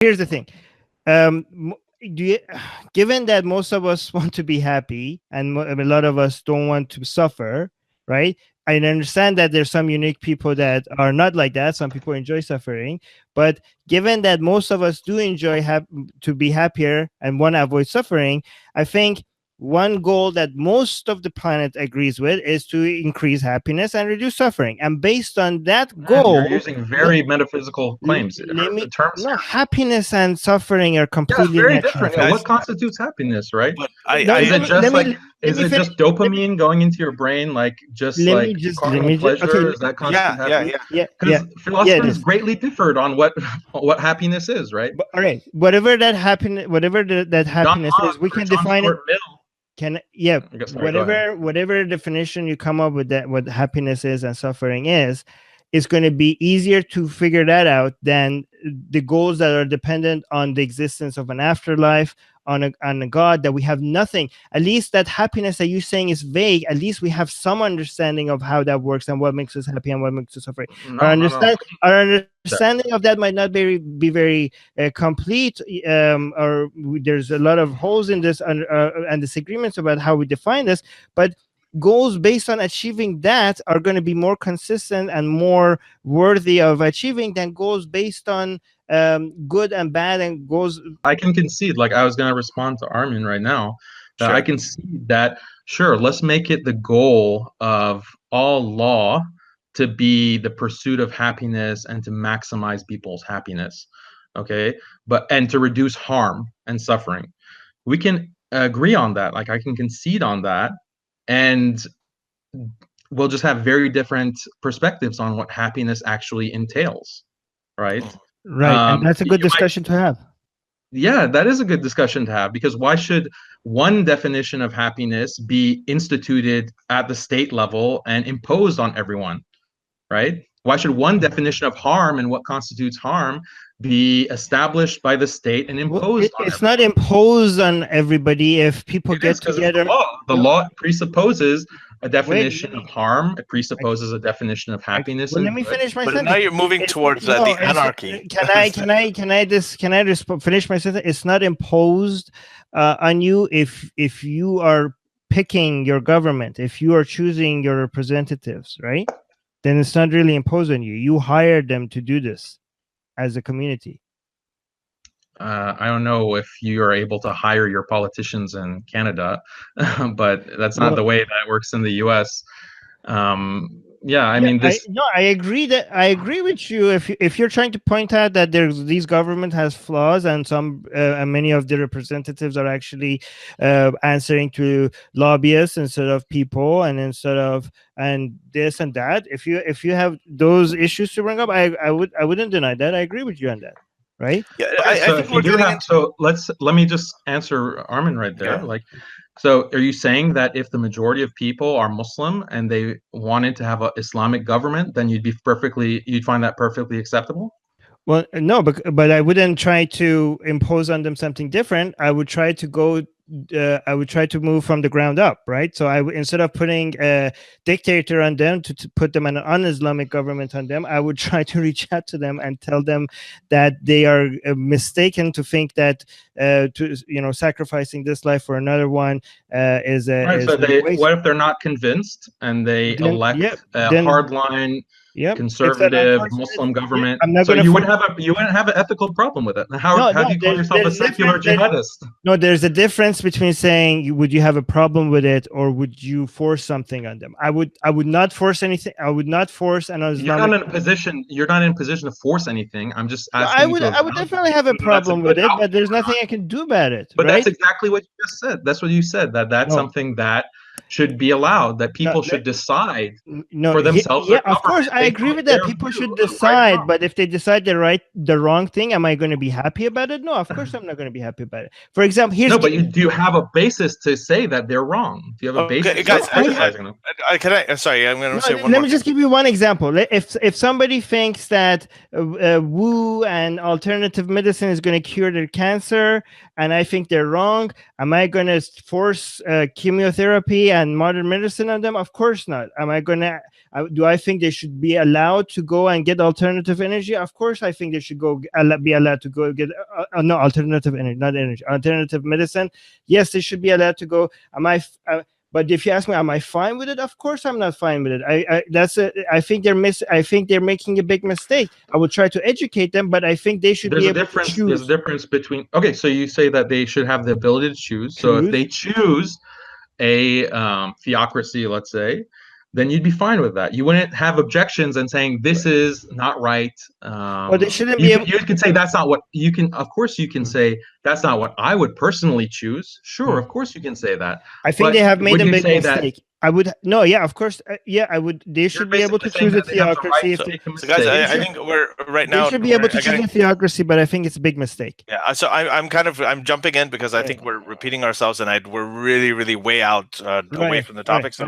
here's the thing. Given that most of us want to be happy and a lot of us don't want to suffer, right? I understand that there's some unique people that are not like that. Some people enjoy suffering, but given that most of us do enjoy to be happier and want to avoid suffering, I think one goal that most of the planet agrees with is to increase happiness and reduce suffering. And based on that goal, you're using very metaphysical claims. Happiness and suffering are completely very different. What constitutes happiness, right? But is it just dopamine going into your brain, like carnal pleasure? Is that constitute happiness? Because philosophers greatly differed on what happiness is, right? But, all right, whatever that happiness is, we can define it. Whatever definition you come up with, that what happiness is and suffering is going to be easier to figure that out than the goals that are dependent on the existence of an afterlife, on a God, that we have nothing. At least that happiness that you're saying is vague. At least we have some understanding of how that works and what makes us happy and what makes us suffer. Our understanding of that might not be very complete, or there's a lot of holes in this and disagreements about how we define this. But goals based on achieving that are going to be more consistent and more worthy of achieving than goals based on good and bad and goals. I can concede, like I was going to respond to Armin right now, that sure. I can see that, sure, let's make it the goal of all law to be the pursuit of happiness and to maximize people's happiness, okay? And to reduce harm and suffering. We can agree on that, like I can concede on that, and we'll just have very different perspectives on what happiness actually entails, right? Right, and that's a good discussion to have. Yeah, that is a good discussion to have, because why should one definition of happiness be instituted at the state level and imposed on everyone, right? Why should one definition of harm and what constitutes harm be established by the state and imposed on it's not imposed on everybody if people get together. The law presupposes a definition of harm. It presupposes a definition of happiness. Well, let me finish my sentence. But now you're moving towards the anarchy. Can I just finish my sentence? It's not imposed on you if you are picking your government, if you are choosing your representatives, right? Then it's not really imposed on you. You hired them to do this as a community. I don't know if you are able to hire your politicians in Canada, but that's not the way that works in the U.S. Yeah, I mean, I agree with you. If you're trying to point out that these government has flaws and some and many of the representatives are actually answering to lobbyists instead of people and this and that. If you have those issues to bring up, I wouldn't deny that. I agree with you on that. Right? Yeah, I think so let me just answer Armin right there. Yeah. So are you saying that if the majority of people are Muslim and they wanted to have an Islamic government, then you'd find that perfectly acceptable? Well, no, but I wouldn't try to impose on them something different. I would try to move from the ground up, right? So instead of putting a dictator on them to put them an un-Islamic government on them, I would try to reach out to them and tell them that they are mistaken to think that sacrificing this life for another one is a right. So what if they're not convinced and they elect a hardline conservative Muslim government? So you wouldn't have an ethical problem with it. How do you call yourself a secular jihadist? No, there's a difference between saying would you have a problem with it or would you force something on them. I would not force anything. I would not force an Islamic. You're not in a position to force anything. I'm just asking. I would definitely have a problem with it, but there's nothing I can do about it. But that's exactly what you just said. That's what you said. That's something that should be allowed, that people should decide for themselves. Yeah, of course, I agree with that. People should decide, but if they decide the wrong thing, am I going to be happy about it? No, of course I'm not going to be happy about it. For example, but do you have a basis to say that they're wrong? Do you have a basis for criticizing them? Sorry, I'm going to say one more. Let me just give you one example. If somebody thinks that woo and alternative medicine is going to cure their cancer, and I think they're wrong, am I going to force chemotherapy and modern medicine on them? Of course not. Do I think they should be allowed to go and get alternative energy? Of course, I think they should be allowed to go get no alternative energy, not energy, alternative medicine. Yes, they should be allowed to go. But if you ask me, am I fine with it? Of course, I'm not fine with it. I think they're making a big mistake. I will try to educate them, but I think they should be able to choose. There's a difference between. Okay, so you say that they should have the ability to choose. So if they choose a theocracy, let's say, then you'd be fine with that. You wouldn't have objections and saying this is not right. Well, they shouldn't be able. You can say that's not what you can. Of course, you can say that's not what I would personally choose. Sure, of course, you can say that. I think they have made a big mistake. Of course, I would. They should be able to choose a theocracy. So guys, I think we're right now. They should be able to choose a theocracy, but I think it's a big mistake. Yeah, so I'm jumping in because I think we're repeating ourselves, and we're really way out away from the topic. So